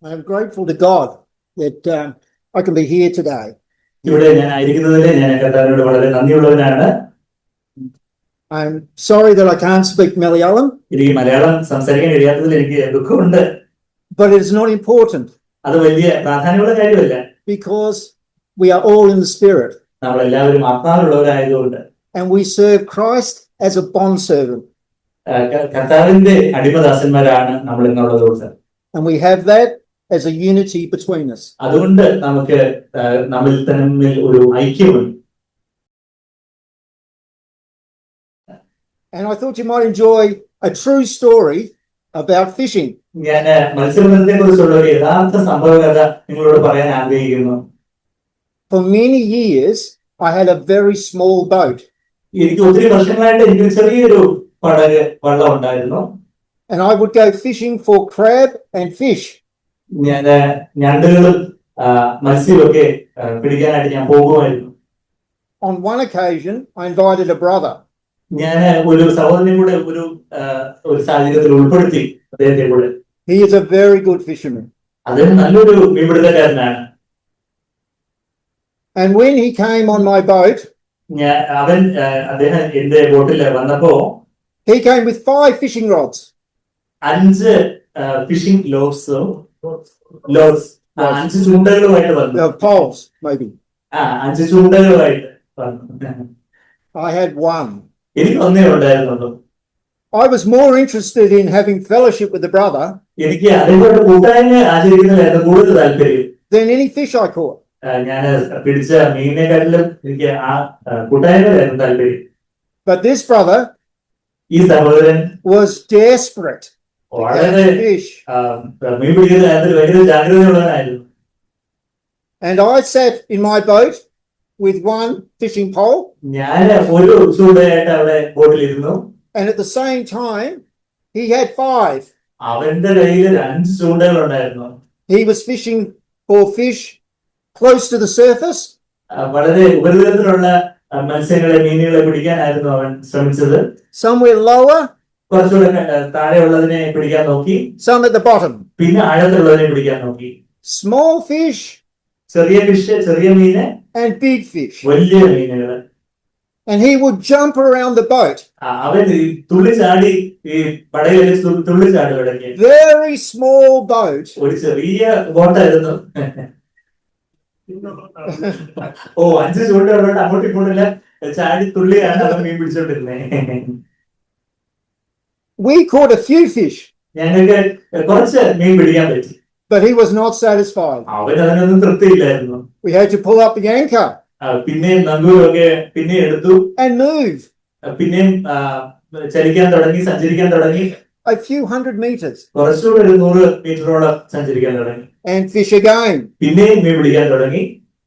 I'm grateful to God that I can be here today. ഇവിടെ ഞാൻ ആയിരിക്കുന്നതിൽ ഞാൻ കർത്താവിനോട് വളരെ നന്ദിയുള്ളവനാണ്. I'm sorry that I can't speak Malayalam. എനിക്ക് മലയാളം സംസാരിക്കാൻ കഴിയാത്തതിൽ എനിക്ക് ദുഃഖമുണ്ട്. But it's not important. അത് വലിയ പ്രാധാന്യമുള്ള കാര്യമല്ല. Because we are all in the Spirit. നമ്മൾ എല്ലാവരും ആത്മാവുള്ളവരായതുകൊണ്ട്. And we serve Christ as a bondservant. കർത്താവിന്റെ അടിമദാസന്മാരാണ് നമ്മൾ എന്നുള്ളത്. And we have that as a unity between us. അതുകൊണ്ട് നമുക്ക് നമ്മിൽ തമ്മിൽ ഒരു ഐക്യമുണ്ട്. And I thought you might enjoy a true story about fishing. ഞാൻ മത്സ്യബന്ധനത്തെ കുറിച്ചുള്ള ഒരു യഥാർത്ഥ സംഭവകഥ നിങ്ങളോട് പറയാൻ ആഗ്രഹിക്കുന്നു. For many years I had a very small boat. എനിക്ക് ഒത്തിരി വർഷങ്ങളായിട്ട് എനിക്ക് ചെറിയൊരു പടക് വള്ളം ഉണ്ടായിരുന്നു. And I would go fishing for crab and fish. ഞാൻ ഞണ്ടുകളും മത്സ്യമൊക്കെ പിടിക്കാനായിട്ട് ഞാൻ പോകുമായിരുന്നു. On one occasion I invited a brother. ഞാൻ ഒരു സഹോദരനെ കൂടെ ഒരു സാഹചര്യത്തിൽ ഉൾപ്പെടുത്തി അദ്ദേഹത്തെ കൂടെ. He is a very good fisherman. അദ്ദേഹം നല്ലൊരു മീൻപിടുത്തക്കാരനാണ്. And when he came on my boat, അദ്ദേഹം എന്റെ ബോട്ടിൽ വന്നപ്പോ he came with 5 fishing rods. 5 phishing lords 5 ചൂണ്ടകളുമായിട്ട് വന്നു. Poles maybe. 5 ചൂണ്ടകളുമായിട്ട് വന്നു. I had 1. എനിക്ക് ഒന്നേ ഉണ്ടായിരുന്നുള്ളൂ. I was more interested in having fellowship with the brother എനിക്ക് അതേപോലെ കൂട്ടായ്മ ആചരിക്കുന്നതായിരുന്നു കൂടുതൽ താല്പര്യം than any fish I caught. ഞാൻ പിടിച്ച മീനിനെക്കാട്ടിലും എനിക്ക് ആ കൂട്ടായ്മയായിരുന്നു താല്പര്യം. But this brother ഈ സഹോദരൻ was desperate വളരെ fish. മീൻ പിടിക്കുന്ന കാര്യത്തിൽ ഭയങ്കര ജാഗ്രതയുള്ളവനായിരുന്നു. And I sat in my boat with 1 fishing pole. ഞാൻ ഒരു ചൂണ്ടയായിട്ട് അവിടെ ബോട്ടിലിരുന്നു. And at the same time he had 5. അവന്റെ കയ്യിൽ 5 ചൂണ്ടകൾ ഉണ്ടായിരുന്നു. He was fishing for fish close to the surface. വളരെ ഉപരിതലത്തിലുള്ള മത്സ്യങ്ങളെ മീനുകളെ പിടിക്കാനായിരുന്നു അവൻ ശ്രമിച്ചത്. Somewhere lower, കുറച്ചുകൂടെ താഴെയുള്ളതിനെ പിടിക്കാൻ നോക്കി. some at the bottom. പിന്നെ ആഴത്തിലുള്ളതിനെ പിടിക്കാൻ നോക്കി. Small fish, ചെറിയ ഫിഷ്, ചെറിയ മീന്, and big fish. വലിയ മീനുകൾ. And he would jump around the boat. അവൻ തുള്ളി ചാടി ഈ പടകിൽ തുള്ളി ചാടി തുടങ്ങി. Very small boat. ഒരു ചെറിയ ബോട്ടായിരുന്നു. 5 ചൂണ്ടകളുണ്ട്, അങ്ങോട്ടും ഇങ്ങോട്ടില്ല ചാടി തുള്ളിയാണ് അവൻ മീൻ പിടിച്ചോണ്ടിരുന്നത്. We caught a few fish. ഞങ്ങൾക്ക് കുറച്ച് മീൻ പിടിക്കാൻ പറ്റി. But he was not satisfied. അവൻ അതിനൊന്നും തൃപ്തിയില്ലായിരുന്നു. We had to pull up the anchor. പിന്നെയും നങ്കൂരമൊക്കെ പിന്നെ എടുത്തു. And move. പിന്നെയും ചലിക്കാൻ തുടങ്ങി, സഞ്ചരിക്കാൻ തുടങ്ങി. A few hundred meters. കുറച്ചുകൂടെ 100 മീറ്ററോളം സഞ്ചരിക്കാൻ തുടങ്ങി. And fish again. പിന്നെയും മീൻ പിടിക്കാൻ തുടങ്ങി.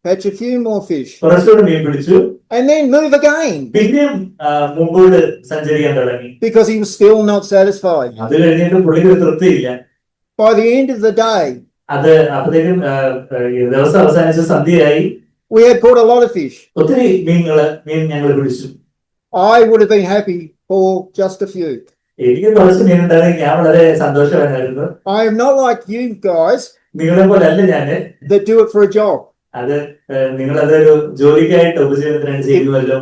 Catch a few more fish. കുറച്ചുകൂടെ മീൻ പിടിച്ചു. And then move again. പിന്നെയും മുമ്പോട്ട് സഞ്ചരിക്കാൻ തുടങ്ങി. Because he was still not satisfied. അത് കഴിഞ്ഞിട്ട് പുള്ളിക്ക് തൃപ്തിയില്ല. By the end of the day, അത് അപ്പോഴത്തേക്കും ദിവസം അവസാനിച്ച സന്ധ്യയായി. we had caught a lot of fish. ഒത്തിരി മീൻ ഞങ്ങൾ പിടിച്ചു. I would have been happy for just a few. എനിക്ക് കുറച്ച് മീൻ ഉണ്ടായിരുന്നെങ്കിൽ ഞാൻ വളരെ സന്തോഷവാനായിരുന്നു. I am not like you guys നിങ്ങളെ പോലെ അല്ല ഞാന് that do it for a job. അത് നിങ്ങളതൊരു ജോലിക്കായിട്ട് ഉപജീവനത്തിനായിട്ട് ചെയ്യുമല്ലോ.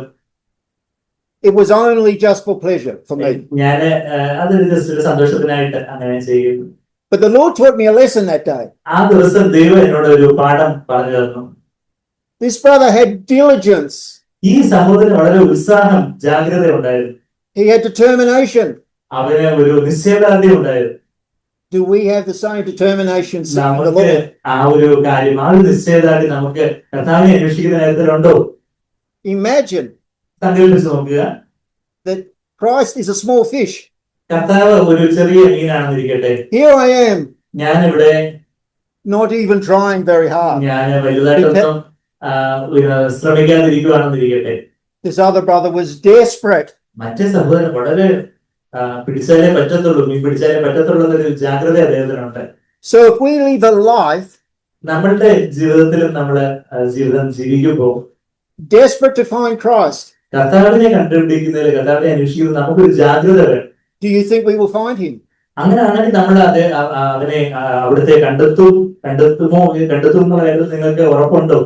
It was only just for pleasure for me. ഞാന് അതൊരു ജസ്റ്റ് ഒരു സന്തോഷത്തിനായിട്ട് അങ്ങനെ ചെയ്യുന്നു. But the Lord taught me a lesson that day. ആ ദിവസം ദൈവം എന്നോട് ഒരു പാഠം പറഞ്ഞു തന്നു. This brother had diligence. ഈ സഹോദരന് വളരെ ഉത്സാഹം, ജാഗ്രത ഉണ്ടായിരുന്നു. He had determination. അവന് ഒരു നിശ്ചയദാർഢ്യം ഉണ്ടായിരുന്നു. Do we have the same determination? നമുക്ക് ആ ഒരു കാര്യം, ആ ഒരു നിശ്ചയദാർഢ്യം നമുക്ക് കർത്താവിനെ അന്വേഷിക്കുന്ന കാര്യത്തിലുണ്ടോ? Imagine സങ്കല്പിച്ച് നോക്കുക. that Christ is a small fish. കർത്താവ് ഒരു ചെറിയ മീനാണെന്നിരിക്കട്ടെ. Here I am. ഞാനിവിടെ not even trying very hard. ഞാൻ വലുതായിട്ടൊന്നും ശ്രമിക്കാതിരിക്കുകയാണെന്നിരിക്കട്ടെ. This other brother was desperate. മറ്റേ സഹോദരൻ വളരെ പിടിച്ചാലേ പറ്റത്തുള്ളൂ, മീൻ പിടിച്ചാലേ പറ്റത്തുള്ളൂ എന്നൊരു ജാഗ്രത അദ്ദേഹത്തിനുണ്ട്. So if we live a life നമ്മളുടെ ജീവിതത്തിലും നമ്മള് ജീവിതം ജീവിക്കുമ്പോൾ desperate to find Christ, കർത്താവിനെ കണ്ടുപിടിക്കുന്നതിൽ, കർത്താവിനെ അന്വേഷിക്കുന്നതിൽ നമുക്കൊരു ജാഗ്രത വേണം. do you think we will find him? അങ്ങനെയാണെങ്കിൽ നമ്മൾ അത് അവനെ അവിടുത്തെ കണ്ടെത്തുമോ എന്നുള്ള കാര്യത്തിൽ നിങ്ങൾക്ക് ഉറപ്പുണ്ടോ?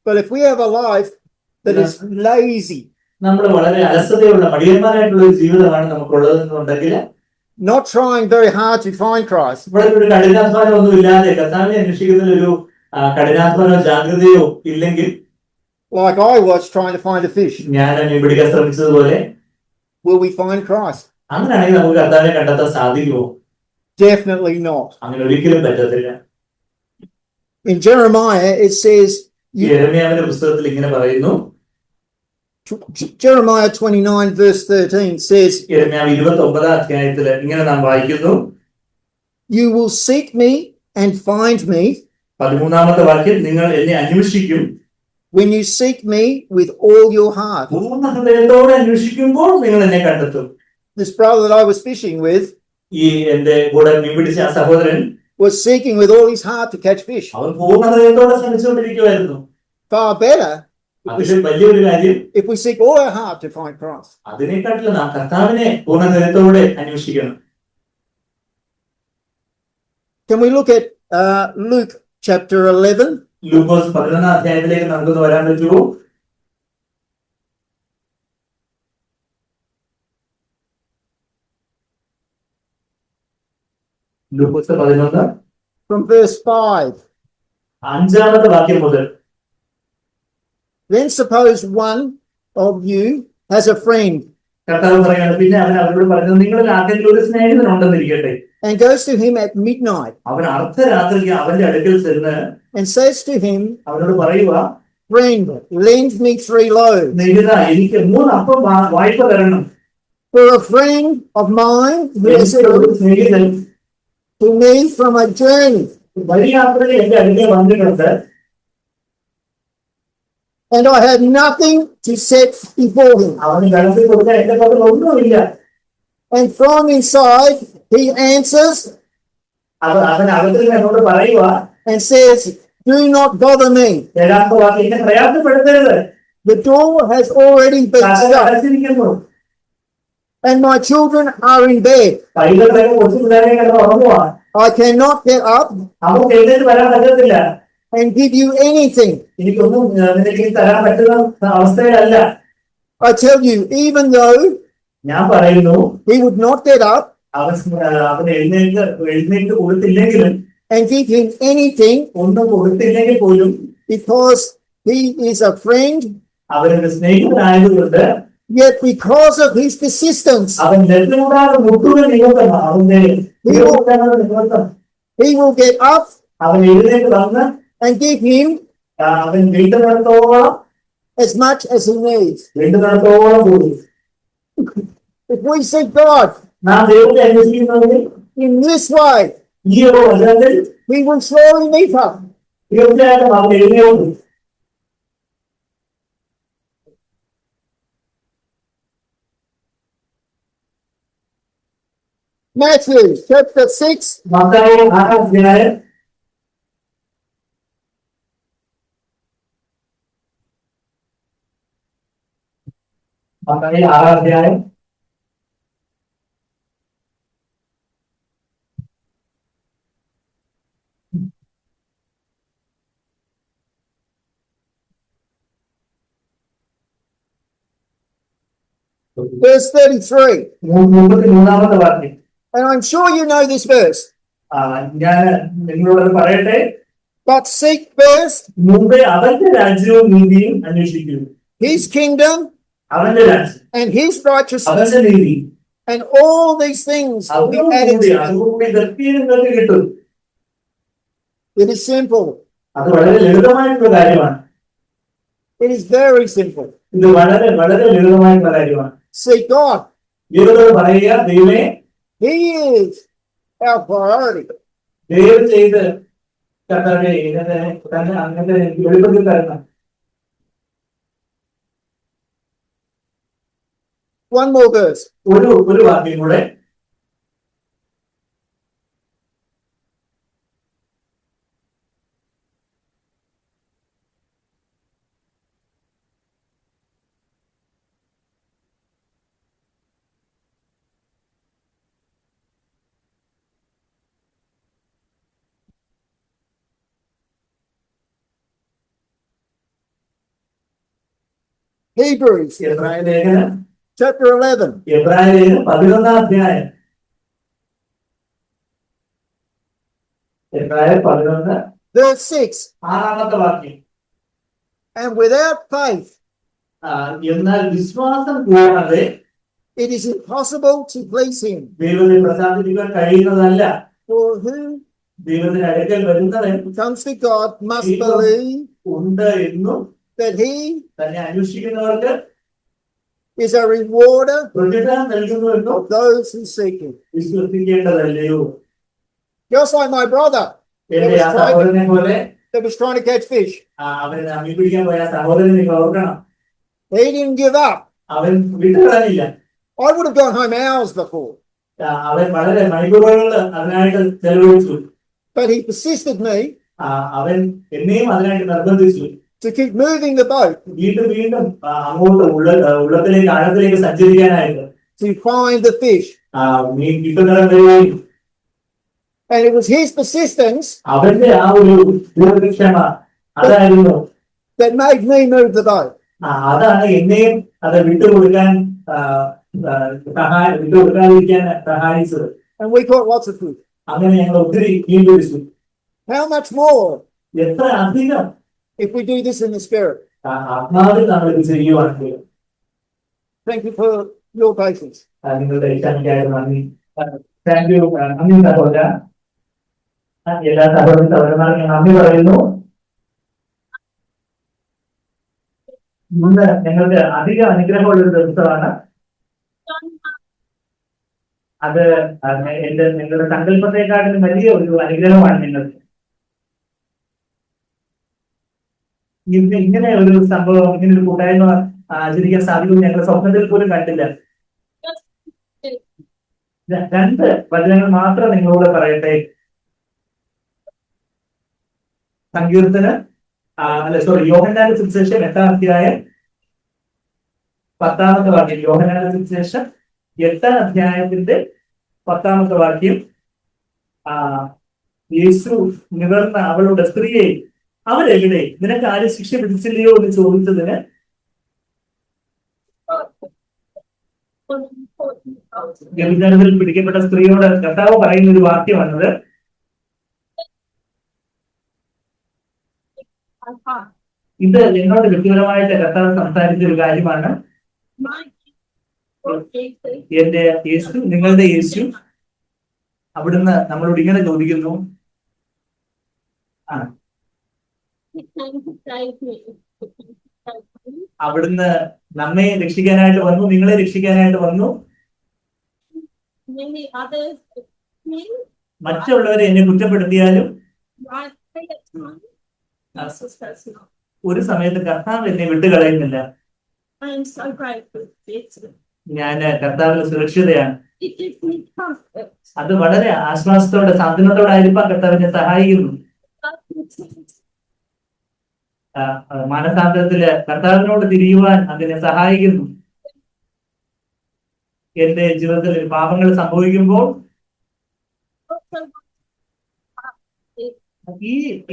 But if we have a life that is lazy, നമ്മൾ വളരെ അലസതയുള്ള മടിയന്മാരായിട്ടുള്ള ഒരു ജീവിതമാണ് നമുക്കുള്ളതെന്നുണ്ടെങ്കിൽ, not trying very hard to find Christ, ഇവിടെ ഒരു കഠിനാധ്വാനം ഒന്നും ഇല്ലാതെ കർത്താവിനെ അന്വേഷിക്കുന്നതിൽ ഒരു കഠിനാധ്വാനമോ ജാഗ്രതയോ ഇല്ലെങ്കിൽ, like I was trying to find a fish, ഞാൻ മീൻ പിടിക്കാൻ ശ്രമിച്ചതുപോലെ, will we find Christ? അങ്ങനെയാണെങ്കിൽ നമുക്ക് കർത്താവിനെ കണ്ടെത്താൻ സാധിക്കുമോ? Definitely not. അങ്ങനെ ഒരിക്കലും പറ്റത്തില്ല. In Jeremiah it says, യെരമ്യാവിന്റെ പുസ്തകത്തിൽ ഇങ്ങനെ പറയുന്നു, Jeremiah 29 verse 13 says, യെരമ്യാവ് 29 അധ്യായത്തിൽ ഇങ്ങനെ നാം വായിക്കുന്നു, you will seek me and find me 13ാമത്തെ വാക്യം, നിങ്ങൾ എന്നെ അന്വേഷിക്കും when you seek me with all your heart. പൂർണ്ണ ഹൃദയത്തോടെ അന്വേഷിക്കുമ്പോൾ നിങ്ങൾ എന്നെ കണ്ടെത്തും. This brother that I was fishing with ഈ എന്റെ കൂടെ മീൻ പിടിച്ച ആ സഹോദരൻ was seeking with all his heart to catch fish. അവൻ പൂർണ്ണ ഹൃദയത്തോടെ ശ്രമിച്ചുകൊണ്ടിരിക്കുവായിരുന്നു. Far better അതിൽ വലിയൊരു കാര്യം, if we seek all our heart to find Christ. അതിനെക്കാട്ടിലും നാം കർത്താവിനെ പൂർണ്ണ ഹൃദയത്തോടെ അന്വേഷിക്കണം. Can we look at Luke chapter 11? ലൂക്കോസ് 11 അധ്യായത്തിലേക്ക് നമുക്കൊന്ന് വരാൻ പറ്റുമോ? ലൂക്കോസ് 11 from verse 5. 5ാമത്തെ വാക്യം മുതൽ. Then suppose one of you has a friend കർത്താവ് പറയുകയാണ്, പിന്നെ അവൻ അവരോട് പറഞ്ഞത്, നിങ്ങളിൽ ആർക്കെങ്കിലും ഒരു സ്നേഹിതനുണ്ടെന്നിരിക്കട്ടെ, and goes to him at midnight അവൻ അർദ്ധരാത്രിക്ക് അവന്റെ അടുക്കൽ ചെന്ന് and says to him, അവനോട് പറയുക, friend, lend me 3 loaves. സ്നേഹിതാ, എനിക്ക് 3 അപ്പം വായ്പ തരണം. For a friend of mine who has എനിക്ക് ഒരു സ്നേഹിതൻ to me from a journey, വലിയ യാത്രയിൽ എന്റെ അടുക്കൽ വന്നിട്ടുണ്ട്, and I had nothing to set before him. അവന് വെള്ളത്തിൽ കൊടുക്കാൻ എന്റെ പക്കൽ ഒന്നുമില്ല. And from inside he answers അവൻ അകത്തിൽ എന്നോട് പറയുക and says, do not bother me. 7ാമത്തെ വാക്യം, എന്നെ പ്രയാസപ്പെടുത്തരുത്, The door has already been shut അടച്ചിരിക്കുന്നു, and my children are in bed. കൈകളെ കൊച്ചു പിള്ളേരെ കിടന്ന് ഉറങ്ങുക, I cannot get up അവർക്ക് എഴുന്നേറ്റ് വരാൻ പറ്റത്തില്ല, and give you anything. എനിക്കൊന്നും നിനക്ക് തരാൻ പറ്റുന്ന അവസ്ഥയിലല്ല. I tell you, even though ഞാൻ പറയുന്നു, he would not get up അവൻ എഴുന്നേറ്റ് കൊടുത്തില്ലെങ്കിലും, and give him anything, ഒന്നും കൊടുത്തില്ലെങ്കിൽ പോലും, because he is a friend, അവരുടെ സ്നേഹിതനായതുകൊണ്ട്, yet because of his persistence, അവൻ ലഭ്യമുണ്ടാകുന്ന മുട്ടുകൾ നിമിത്തം, അവന്റെ നിമിത്തം he will get up അവൻ എഴുന്നേറ്റ് വന്ന് and give him അവൻ വേണ്ടുന്നിടത്തോളം as much as he needs. വേണ്ടുന്നിടത്തോളം കൂടും. If we seek God നാം ദൈവത്തെ അന്വേഷിക്കുന്നതിൽ in this way, ഈ ഒരു വചനത്തിൽ he will surely meet us. തീർച്ചയായിട്ടും അവൻ എഴുന്നേൽക്കും. Matthew chapter 6 മത്തായി 6-ാം അധ്യായം മത്തായി 6-ാം അധ്യായം verse 33. 33ാമത്തെ വാക്യം. And I'm sure you know this verse. ഞാൻ നിങ്ങളോട് പറയട്ടെ, But seek first മുമ്പേ അവന്റെ രാജ്യവും നീതിയും അന്വേഷിക്കുന്നു. his kingdom അവന്റെ രാജ്യം, and his righteousness, അവന്റെ നീതി, and all these things will be added to you. അതുകൂടി നിങ്ങൾക്ക് കിട്ടും. It is simple. അത് വളരെ ലളിതമായിട്ടുള്ള കാര്യമാണ്. It is very simple. ഇത് വളരെ വളരെ ലളിതമായിട്ടുള്ള കാര്യമാണ്. Seek God. ദൈവത്തോട് പറയുക, ദൈവമേ, He is our priority. ദയവ് ചെയ്ത് കർത്താവേ തന്നെ അങ്ങനത്തെ വെളിപ്പെടുത്തി തരണം. One more verse. ഒരു വാക്യം കൂടെ. Hebrews എബ്രായ ലേഖനം chapter 11. എബ്രായ ലേഖനം 11-ാം അധ്യായം. എബ്രായ 11 Verse 6. 6-ാമത്തെ വാക്യം. And without faith, എന്നാൽ വിശ്വാസം കൂടാതെ it is impossible to please him. ദൈവത്തെ പ്രസാദിപ്പിക്കാൻ കഴിയുന്നതല്ല. For who ദൈവത്തിന് അടുക്കൽ വരുന്നവൻ comes to God must Evil. believe ഉണ്ട് എന്നും that he തന്നെ അന്വേഷിക്കുന്നവർക്ക് is a rewarder പ്രതിഫലം നൽകുന്നു എന്നും of those who seek him. വിശ്വസിക്കേണ്ടതല്ലയോ. Just like my brother എന്റെ ആ സഹോദരനെ പോലെ that was trying to catch fish. അവൻ മീൻ പിടിക്കാൻ പോയ ആ സഹോദരനെ നിങ്ങൾ ഓർക്കണം. He didn't give up. അവൻ വിട്ടുകളഞ്ഞില്ല. I would have gone home hours before. അവൻ വളരെ മണിക്കൂറുകൾ അതിനായിട്ട് ചെലവഴിച്ചു. But he persisted me അവൻ എന്നെയും അതിനായിട്ട് നിർബന്ധിച്ചു. to keep moving the boat വീണ്ടും അങ്ങോട്ട് ഉള്ളത്തിലേക്ക് ആഴത്തിലേക്ക് സഞ്ചരിക്കാനായിട്ട്, to find the fish. മീൻ കിട്ടുന്നിടം വരെയും. And it was his persistence അവന്റെ ആ ഒരു ദീർഘക്ഷമ അതായിരുന്നു that made me move the boat. അതാണ് എന്നെയും അത് വിട്ടുകൊടുക്കാൻ വിട്ടുകൊടുക്കാതിരിക്കാൻ സഹായിച്ചത്. And we caught lots of fish. അങ്ങനെ ഞങ്ങൾ ഒത്തിരി മീൻ പിടിച്ചു. How much more എത്ര അധികം if we do this in the spirit? ആത്മാവിൽ നമ്മൾ ഇത് ചെയ്യുവാണെങ്കിൽ. Thank you for your patience. നിങ്ങളുടെ ക്ഷമയ്ക്കായിട്ട് നന്ദി. Thank you. നന്ദി സഹോദര. എല്ലാ സഹോദരന്മാർക്കും നന്ദി പറയുന്നു. ഇന്ന് ഞങ്ങൾക്ക് അധികം അനുഗ്രഹമുള്ള ഒരു ദിവസമാണ്. അത് നിങ്ങളുടെ സങ്കല്പത്തെക്കാട്ടിലും വലിയ ഒരു അനുഗ്രഹമാണ് നിങ്ങൾക്ക്. ഇങ്ങനെ ഒരു സംഭവം, ഇങ്ങനെ ഒരു കൂട്ടായ്മ ആചരിക്കാൻ സാധിക്കുമെന്ന് ഞങ്ങൾ സ്വപ്നത്തിൽ പോലും കണ്ടില്ല. 2 വചനങ്ങൾ മാത്രം നിങ്ങളോട് പറയട്ടെ. യോഹന്നാന്റെ സുവിശേഷം 8-ാം അധ്യായം 10-ാമത്തെ വാക്യം. യോഹന്നാന്റെ സുവിശേഷം 8-ാം അധ്യായത്തിന്റെ 10-ാമത്തെ വാക്യം. യേശു നിവർന്ന അവളുടെ സ്ത്രീയെ അവരെവിടെ, നിനക്ക് ആരും ശിക്ഷ വിധിച്ചില്ലയോ എന്ന് ചോദിച്ചതിന് വ്യഭിചാരത്തിൽ പിടിക്കപ്പെട്ട സ്ത്രീയോട് കർത്താവ് പറയുന്ന ഒരു വാക്യമാണത്. ഇത് എന്നോട് വ്യക്തിപരമായിട്ട് കർത്താവ് സംസാരിച്ച ഒരു കാര്യമാണ്. എന്റെ യേശു, നിങ്ങളുടെ യേശു അവിടുന്ന് നമ്മളോട് ഇങ്ങനെ ചോദിക്കുന്നു, അവിടുന്ന് നമ്മെ രക്ഷിക്കാനായിട്ട് വന്നു, നിങ്ങളെ രക്ഷിക്കാനായിട്ട് വന്നു. മറ്റുള്ളവരെ എന്നെ കുറ്റപ്പെടുത്തിയാലും ഒരു സമയത്ത് കർത്താവ് എന്നെ വിട്ടുകളയുന്നില്ല. ഞാൻ കർത്താവിന് സുരക്ഷിതയാണ്. അത് വളരെ ആശ്വാസത്തോടെ സാന്ത്വനത്തോടെ ആയിരിക്കാൻ കർത്താവിനെ സഹായിക്കുന്നു. മാനസാന്തരത്തില് കർത്താവിനോട് തിരിയുവാൻ അതിനെ സഹായിക്കുന്നു. എന്റെ ജീവിതത്തിൽ പാപങ്ങൾ സംഭവിക്കുമ്പോൾ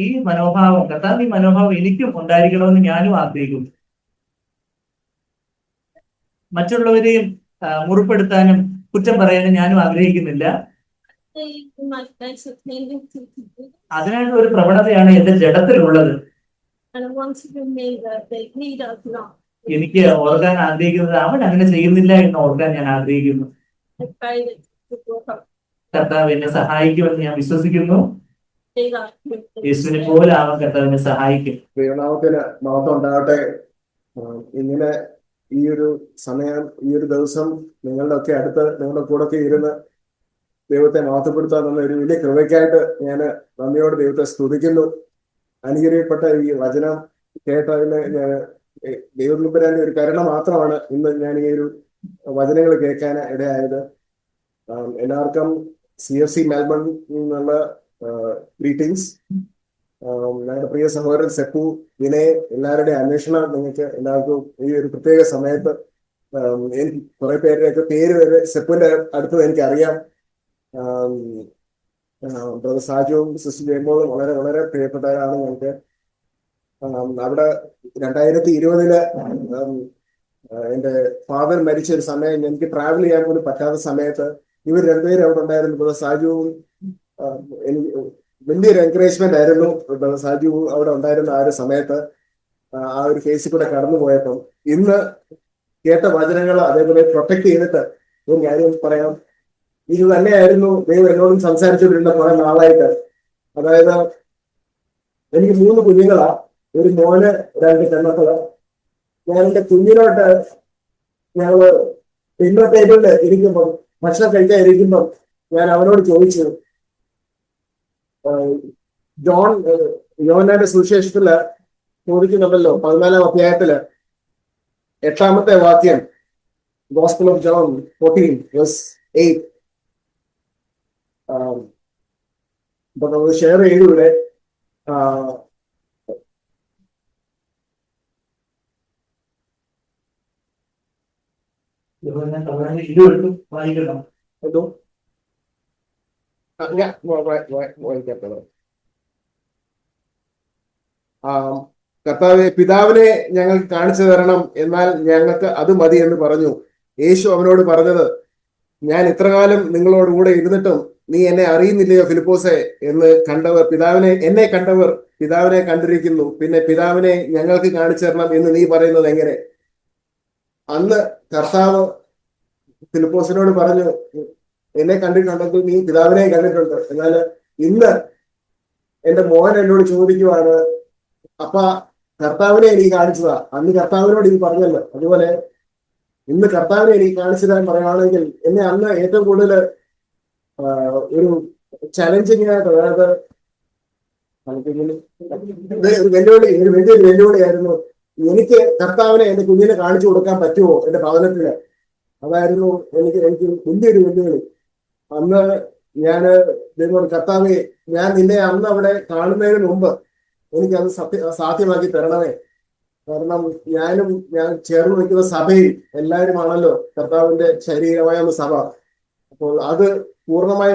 ഈ മനോഭാവം, കർത്താവ് ഈ മനോഭാവം എനിക്കും ഉണ്ടായിരിക്കണമെന്ന് ഞാനും ആഗ്രഹിക്കുന്നു. മറ്റുള്ളവരെയും മുറിപ്പെടുത്താനും കുറ്റം പറയാനും ഞാനും ആഗ്രഹിക്കുന്നില്ല. അതിനായിട്ടുള്ള ഒരു പ്രവണതയാണ് എന്റെ ജഡത്തിലുള്ളത്. എനിക്ക് ഓർക്കാൻ ആഗ്രഹിക്കുന്നത് അവൻ അങ്ങനെ ചെയ്യുന്നില്ല എന്ന് ഓർക്കാൻ ഞാൻ ആഗ്രഹിക്കുന്നു. കർത്താവ് എന്നെ സഹായിക്കുമെന്ന് ഞാൻ വിശ്വസിക്കുന്നു. യേശുവിനെ പോലെ ആവാൻ കർത്താവിനെ സഹായിക്കും. ദൈവനാമത്തിന് മഹത്വം ഉണ്ടാകട്ടെ. ഇങ്ങനെ ഈ ഒരു സമയം, ഈ ഒരു ദിവസം നിങ്ങളുടെ ഒക്കെ അടുത്ത്, നിങ്ങളുടെ കൂടെ ഒക്കെ ഇരുന്ന് ദൈവത്തെ മഹത്വപ്പെടുത്തുക എന്നുള്ള ഒരു വലിയ കൃപയ്ക്കായിട്ട് ഞാൻ നന്ദിയോട് ദൈവത്തെ സ്തുതിക്കുന്നു. അനുഗ്രഹിക്കപ്പെട്ട ഈ വചനം കേട്ടതിന് ഞാൻ ദൈവത്തിൻ്റെ ഒരു കരുണ മാത്രമാണ് ഇന്ന് ഞാൻ ഈ ഒരു വചനങ്ങൾ കേൾക്കാൻ ഇടയായത്. എല്ലാവർക്കും CFC മെൽബണിൽ നിന്നുള്ള ഗ്രീറ്റിംഗ്സ്. ഞങ്ങളുടെ പ്രിയ സഹോദരൻ സെപ്പു, വിനയ്, എല്ലാവരുടെയും അന്വേഷണം നിങ്ങൾക്ക് എല്ലാവർക്കും ഈ ഒരു പ്രത്യേക സമയത്ത്. എനിക്ക് കുറെ പേരുടെയൊക്കെ പേര് വരെ സെപ്പുവിന്റെ അടുത്ത് എനിക്കറിയാം. ബ്രദർ സാജുവും സിസ്റ്റർ ജയമോളും വളരെ വളരെ പ്രിയപ്പെട്ടവരാണ് ഞങ്ങൾക്ക്. അവിടെ 2020 എന്റെ ഫാദർ മരിച്ച ഒരു സമയം എനിക്ക് ട്രാവൽ ചെയ്യാൻ പോലും പറ്റാത്ത സമയത്ത് ഇവർ രണ്ടുപേരും അവിടെ ഉണ്ടായിരുന്നു. ബ്രദർ സാജുവും എനിക്ക് വലിയൊരു എൻകറേജ്മെന്റ് ആയിരുന്നു. ബ്രദർ സാജു അവിടെ ഉണ്ടായിരുന്ന ആ ഒരു സമയത്ത് ആ ഒരു കേസിൽ കൂടെ കടന്നു പോയപ്പം ഇന്ന് കേട്ട വചനങ്ങൾ അതേപോലെ പ്രൊട്ടക്ട് ചെയ്തിട്ട് ഒരു കാര്യം പറയാം. ഇത് തന്നെയായിരുന്നു ദൈവം എന്നോടും സംസാരിച്ചുകൊണ്ടിരുന്ന കുറെ നാളായിട്ട്. അതായത് എനിക്ക് 3 കുഞ്ഞുങ്ങളാ, ഒരു മോന് 2 പെൺമക്കള്. ഞാൻ എന്റെ കുഞ്ഞിനോട്ട് ഞങ്ങള് ഡിന്നർ ടേബിളിൽ ഇരിക്കുമ്പം ഭക്ഷണം കഴിക്കാൻ ഇരിക്കുമ്പം ഞാൻ അവനോട് ചോദിച്ചു, യോഹന്നാന്റെ സുവിശേഷത്തില് ചോദിക്കുന്നുണ്ടല്ലോ 14-ാം അധ്യായത്തില് 8-ാമത്തെ വാക്യം, Gospel of John 14:8. അപ്പൊ നമ്മൾ ഷെയർ ചെയ്തു ഇവിടെ. ഇരുവട്ടും വായിക്കണം. എന്തോ ഞാൻ വായിക്കാത്തത്. കർത്താവെ, പിതാവിനെ ഞങ്ങൾക്ക് കാണിച്ചു തരണം, എന്നാൽ ഞങ്ങൾക്ക് അത് മതി എന്ന് പറഞ്ഞു. യേശു അവനോട് പറഞ്ഞത്, ഞാൻ ഇത്രകാലം നിങ്ങളോടുകൂടെ ഇരുന്നിട്ടും നീ എന്നെ അറിയുന്നില്ലയോ ഫിലിപ്പോസേ? എന്ന് എന്നെ കണ്ടവർ പിതാവിനെ കണ്ടിരിക്കുന്നു, പിന്നെ പിതാവിനെ ഞങ്ങൾക്ക് കാണിച്ചു തരണം എന്ന് നീ പറയുന്നത് എങ്ങനെ? അന്ന് കർത്താവ് ഫിലിപ്പോസിനോട് പറഞ്ഞു, എന്നെ കണ്ടിട്ടുണ്ടെങ്കിൽ നീ പിതാവിനെ കണ്ടിട്ടുണ്ട്. എന്നാൽ ഇന്ന് എന്റെ മോൻ എന്നോട് ചോദിക്കുവാണ്, അപ്പ കർത്താവിനെ എനിക്ക് കാണിച്ചതാ. അന്ന് കർത്താവിനോട് ഈ പറഞ്ഞല്ലോ, അതുപോലെ ഇന്ന് കർത്താവിനെ എനിക്ക് കാണിച്ചു തരാൻ പറയുകയാണെങ്കിൽ എന്നെ അന്ന് ഏറ്റവും കൂടുതൽ ഒരു ചലഞ്ചിങ് ആയിട്ട്, അതായത് ഒരു വലിയൊരു വെല്ലുവിളിയായിരുന്നു. എനിക്ക് കർത്താവിനെ എന്റെ കുഞ്ഞിനെ കാണിച്ചു കൊടുക്കാൻ പറ്റുമോ എന്റെ ഭവനത്തില്? അതായിരുന്നു എനിക്ക് വലിയൊരു വെല്ലുവിളി. അന്ന് ഞാന് കർത്താവെ, ഞാൻ നിന്നെ അന്ന് അവിടെ കാണുന്നതിന് മുമ്പ് എനിക്കത് സാധ്യമാക്കി തരണമേ. കാരണം ഞാൻ ചേർന്ന് നിൽക്കുന്ന സഭയിൽ എല്ലാവരുമാണല്ലോ കർത്താവിന്റെ ശരീരമായ സഭ. അപ്പോൾ അത് പൂർണ്ണമായി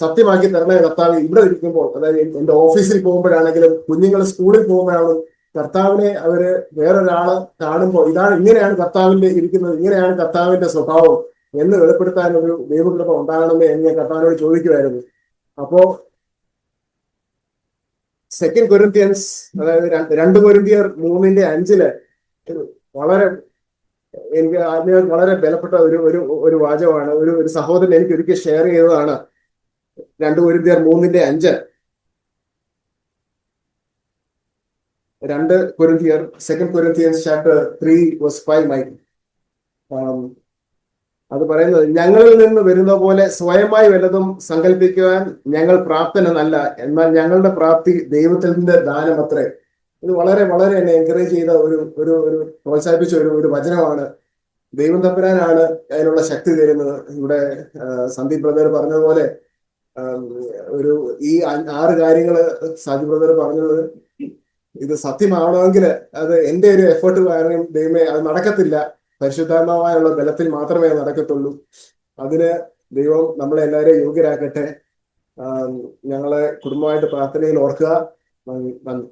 സത്യമാക്കി തരണേ കർത്താവ്. ഇവിടെ ഇരിക്കുമ്പോൾ, അതായത് എന്റെ ഓഫീസിൽ പോകുമ്പോഴാണെങ്കിലും കുഞ്ഞുങ്ങൾ സ്കൂളിൽ പോകുമ്പോഴാണെങ്കിലും കർത്താവിനെ അവര് വേറൊരാള് കാണുമ്പോൾ ഇങ്ങനെയാണ് കർത്താവിന്റെ ഇരിക്കുന്നത്, ഇങ്ങനെയാണ് കർത്താവിന്റെ സ്വഭാവം എന്ന് വെളിപ്പെടുത്താൻ ഒരു ദൈവകൃപ ഉണ്ടാകണമേ എന്ന് ഞാൻ കർത്താവിനോട് ചോദിക്കുമായിരുന്നു. അപ്പോ 2 കൊരിന്ത്യൻസ്, അതായത് 2 കൊരിന്ത്യർ 3:5 വളരെ എനിക്ക് ആദ്യം വളരെ ബലപ്പെട്ട ഒരു വാചകമാണ്. ഒരു സഹോദരൻ എനിക്ക് ഒരിക്കൽ ഷെയർ ചെയ്തതാണ്. 2 കൊരിന്ത്യർ 3:5. 2 കൊരിന്ത്യർ 2 കൊരിന്ത്യൻസ് ചാപ്റ്റർ 3:5. അത് പറയുന്നത്, ഞങ്ങളിൽ നിന്ന് വരുന്ന പോലെ സ്വയമായി വല്ലതും സങ്കല്പിക്കുവാൻ ഞങ്ങൾ പ്രാപ്തനല്ല, എന്നാൽ ഞങ്ങളുടെ പ്രാപ്തി ദൈവത്തിന്റെ ദാനമത്രേ. ഇത് വളരെ വളരെ എന്നെ എൻകറേജ് ചെയ്ത ഒരു പ്രോത്സാഹിപ്പിച്ച ഒരു വചനമാണ്. ദൈവം തമ്പുരാനാണ് അതിനുള്ള ശക്തി തരുന്നത്. ഇവിടെ സന്ദീപ് ബ്രദർ പറഞ്ഞതുപോലെ ഈ 6 കാര്യങ്ങള് സാജു ബ്രദർ പറഞ്ഞത് ഇത് സത്യമാണെങ്കിൽ അത് എന്റെ ഒരു എഫേർട്ട് കാരണം ദൈവമേ അത് നടക്കത്തില്ല. പരിശുദ്ധാത്മാവായുള്ള ബലത്തിൽ മാത്രമേ നടക്കത്തുള്ളൂ. അതിന് ദൈവം നമ്മളെ എല്ലാവരെയും യോഗ്യരാക്കട്ടെ. ഞങ്ങളെ കുടുംബമായിട്ട് പ്രാർത്ഥനയിൽ ഓർക്കുക. നന്ദി.